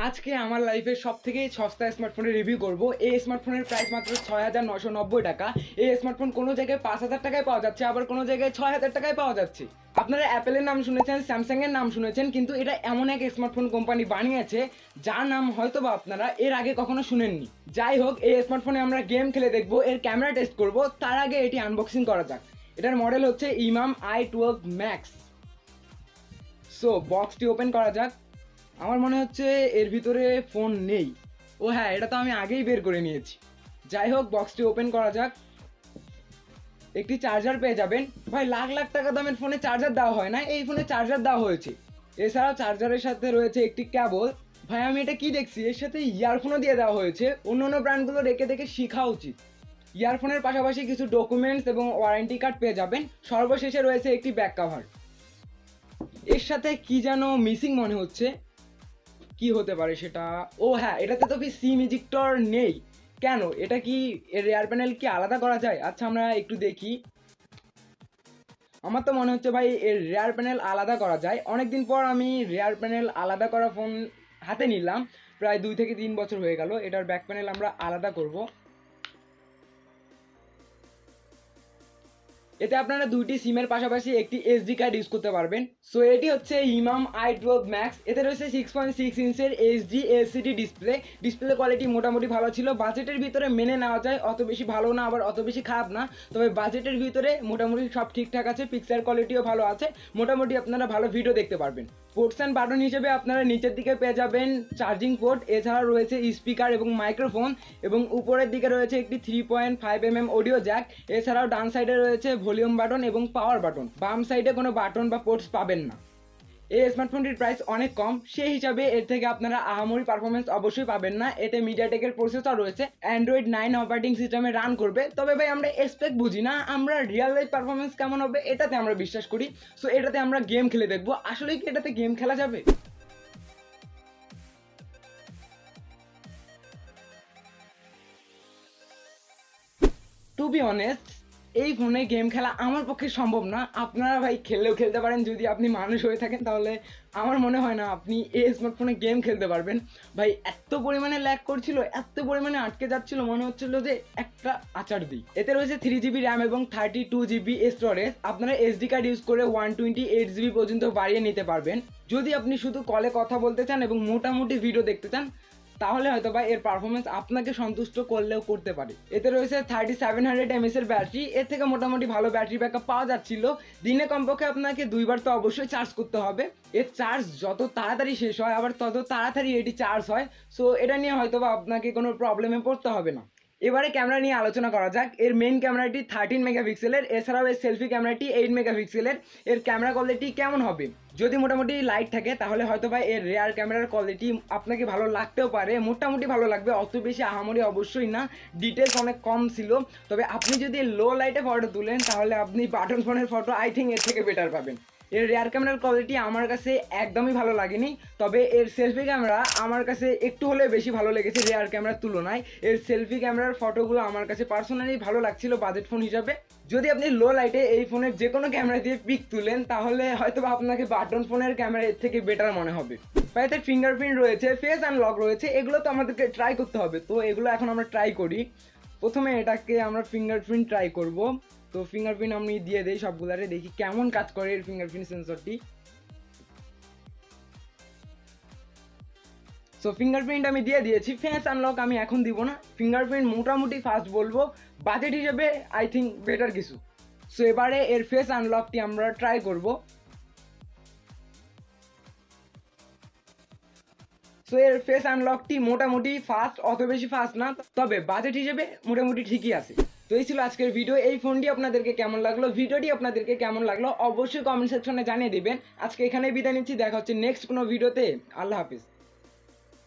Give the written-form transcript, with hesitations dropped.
আজকে আমার লাইফের সবথেকে সস্তা স্মার্টফোনের রিভিউ করব। এই স্মার্টফোনের প্রাইস মাত্র ৬,৯৯০ টাকা। এই স্মার্টফোন কোনো জায়গায় ৫,০০০ টাকায় পাওয়া যাচ্ছে, আবার কোনো জায়গায় ৬,০০০ টাকায় পাওয়া যাচ্ছে। আপনারা অ্যাপেলের নাম শুনেছেন, স্যামসাংয়ের নাম শুনেছেন, কিন্তু এটা এমন এক স্মার্টফোন কোম্পানি বানিয়েছে যার নাম হয়তো বা আপনারা এর আগে কখনো শুনেননি। যাই হোক, এই স্মার্টফোনে আমরা গেম খেলে দেখবো, এর ক্যামেরা টেস্ট করব, তার আগে এটি আনবক্সিং করা যাক। এটার মডেল হচ্ছে ইমাম i12 ম্যাক্স। সো বক্সটি ওপেন করা যাক। আমার মনে হচ্ছে এর ভিতরে ফোন নেই। ও হ্যাঁ, এটা তো আমি আগেই বের করে নিয়েছি। যাই হোক, বক্সটি ওপেন করা যাক। একটি চার্জার পেয়ে যাবেন। ভাই, লাখ লাখ টাকা দামের ফোনে চার্জার দেওয়া হয় না, এই ফোনে চার্জার দেওয়া হয়েছে। এছাড়াও চার্জারের সাথে রয়েছে একটি কেবল। ভাই, আমি এটা কি দেখছি, এর সাথে ইয়ারফোনও দিয়ে দেওয়া হয়েছে। অন্য অন্য ব্র্যান্ডগুলো রেখে দেখে শেখা উচিত। ইয়ারফোনের পাশাপাশি কিছু ডকুমেন্টস এবং ওয়ারেন্টি কার্ড পেয়ে যাবেন। সর্বশেষে রয়েছে একটি ব্যাক কভার। এর সাথে কি যেন মিসিং মনে হচ্ছে, কি হতে পারে সেটা? ও হ্যাঁ, এটাতে তো সিম ইজেক্টর নেই। কেন? এটা কি এর রেয়ার প্যানেল কি আলাদা করা যায়? আচ্ছা, আমরা একটু দেখি। আমার তো মনে হচ্ছে ভাই এর রেয়ার প্যানেল আলাদা করা যায়। অনেকদিন পর আমি রেয়ার প্যানেল আলাদা করা ফোন হাতে নিলাম। প্রায় 2 থেকে 3 বছর হয়ে গেল। এটার ব্যাক প্যানেল আমরা আলাদা করব। এতে আপনারা দুইটি সিমের পাশাপাশি একটি এসডি কার্ড ইউজ করতে পারবেন। সো এটি হচ্ছে ইমাম i12 ম্যাক্স। এতে রয়েছে 6.6 ইঞ্চের HD LCD display. Display quality মোটামুটি ভালো ছিল, বাজেটের ভিতরে মেনে নেওয়া যায়। অত বেশি ভালো না, আবার অত বেশি খারাপ না, তবে বাজেটের ভিতরে মোটামুটি সব ঠিকঠাক আছে। পিকচার কোয়ালিটিও ভালো আছে, মোটামুটি আপনারা ভালো ভিডিও দেখতে পারবেন। পোর্টস অ্যান্ড বাটন হিসেবে আপনারা নিচের দিকে পেয়ে যাবেন চার্জিং পোর্ট, এছাড়াও রয়েছে স্পিকার এবং মাইক্রোফোন, এবং উপরের দিকে রয়েছে একটি 3.5mm অডিও জ্যাক। এছাড়াও ডান সাইডে রয়েছে ভলিউম বাটন এবং পাওয়ার বাটন। বাম সাইডে কোনো বাটন বা পোর্টস পাবেন না। এই স্মার্টফোনটির প্রাইস অনেক কম, সেই হিসাবে এর থেকে আপনারা আহামরি পারফরমেন্স অবশ্যই পাবেন না। এতে মিডিয়াটেকের প্রসেসর রয়েছে, অ্যান্ড্রয়েড 9 অপারেটিং সিস্টেমে রান করবে। তবে ভাই, আমরা এক্সপেক্ট বুঝি না, আমরা রিয়েল লাইফ পারফরমেন্স কেমন হবে এটাতে আমরা বিশ্বাস করি। সো এটাতে আমরা গেম খেলে দেখবো, আসলে কি এটাতে গেম খেলা যাবে? টু বি অনেস্ট, এই ফোনে গেম খেলা আমার পক্ষে সম্ভব না। আপনারা ভাই খেললেও খেলতে পারেন, যদি আপনি মানুষ হয়ে থাকেন, তাহলে আমার মনে হয় না আপনি এই স্মার্টফোনে গেম খেলতে পারবেন। ভাই, এত পরিমাণে ল্যাগ করছিল, এত পরিমাণে আটকে যাচ্ছিল, মনে হচ্ছিল যে একটা আচার দিই। এতে রয়েছে 3GB র্যাম এবং 32GB স্টোরেজ। আপনারা এসডি কার্ড ইউজ করে 128GB পর্যন্ত বাড়িয়ে নিতে পারবেন। যদি আপনি শুধু কলে কথা বলতে চান এবং মোটামুটি ভিডিও দেখতে চান, তাহলে হয়তো বা এর পারফরমেন্স আপনাকে সন্তুষ্ট করলেও করতে পারে। এতে রয়েছে 3700 mAh এর ব্যাটারি। এর থেকে মোটামুটি ভালো ব্যাটারি ব্যাকআপ পাওয়া যাচ্ছিল। দিনে কমপক্ষে আপনাকে 2বার তো অবশ্যই চার্জ করতে হবে। এর চার্জ যত তাড়াতাড়ি শেষ হয়, আবার তত তাড়াতাড়ি এটি চার্জ হয়। সো এটা নিয়ে হয়তো বা আপনাকে কোনো প্রবলেমে পড়তে হবে না। এবারে ক্যামেরা নিয়ে আলোচনা করা যাক। এর মেইন ক্যামেরাটি 13 মেগাপিক্সেলের, এছাড়াও এর সেলফি ক্যামেরাটি 8 মেগাপিক্সেলের। এর ক্যামেরা কোয়ালিটি কেমন হবে? যদি মোটামুটি লাইট থাকে তাহলে হয়তো বা এর রেয়ার ক্যামেরার কোয়ালিটি আপনাকে ভালো লাগতেও পারে, মোটামুটি ভালো লাগবে, অত বেশি আহামরি অবশ্যই না। ডিটেলস অনেক কম ছিল। তবে আপনি যদি লো লাইটে ফটো তুলেন, তাহলে আপনি বাটন ফোনের ফটো আই থিঙ্ক এর থেকে বেটার পাবেন। এর রেয়ার ক্যামেরার কোয়ালিটি আমার কাছে একদমই ভালো লাগেনি, তবে এর সেলফি ক্যামেরা আমার কাছে একটু হলে বেশি ভালো লেগেছে রেয়ার ক্যামেরার তুলনায়। এর সেলফি ক্যামেরার ফটোগুলো আমার কাছে পার্সোনালি ভালো লাগছিল বাজেট ফোন হিসাবে। যদি আপনি লো লাইটে এই ফোনের যে কোনো ক্যামেরা দিয়ে পিক তুলেন, তাহলে হয়তো বা আপনাকে বাটন ফোনের ক্যামেরা এর থেকে বেটার মনে হবে। এতে ফিঙ্গারপ্রিন্ট রয়েছে, ফেস আনলক রয়েছে, এগুলো তো আমাদেরকে ট্রাই করতে হবে। তো এগুলো এখন আমরা ট্রাই করি। প্রথমে এটাকে আমরা ফিঙ্গারপ্রিন্ট ট্রাই করব। তো ফিঙ্গারপ্রিন্ট আমি দিয়ে দেই সবগুলারে, দেখি কেমন কাজ করে এর ফিঙ্গারপ্রিন্ট সেন্সরটি। সো ফিঙ্গারপ্রিন্ট আমি দিয়ে দিয়েছি। ফেস আনলক আমি এখন দিব না। ফিঙ্গারপ্রিন্ট মোটামুটি ফাস্ট বলবো, বাজেট হিসেবে আই থিঙ্ক বেটার কিছু। সো এবারে এর ফেস আনলকটি আমরা ট্রাই করব। সো এর ফেস আনলকটি মোটামুটি ফাস্ট, অত বেশি ফাস্ট না, তবে বাজেট হিসেবে মোটামুটি ঠিকই আছে। তো এই ছিল আজকের ভিডিও। এই ফোনটি আপনাদেরকে কেমন লাগলো, ভিডিওটি আপনাদেরকে কেমন লাগলো, অবশ্যই কমেন্ট সেকশনে জানিয়ে দিবেন। আজকে এখানেই বিদায় নিচ্ছি, দেখা হচ্ছে নেক্সট কোনো ভিডিওতে। আল্লাহ হাফিজ।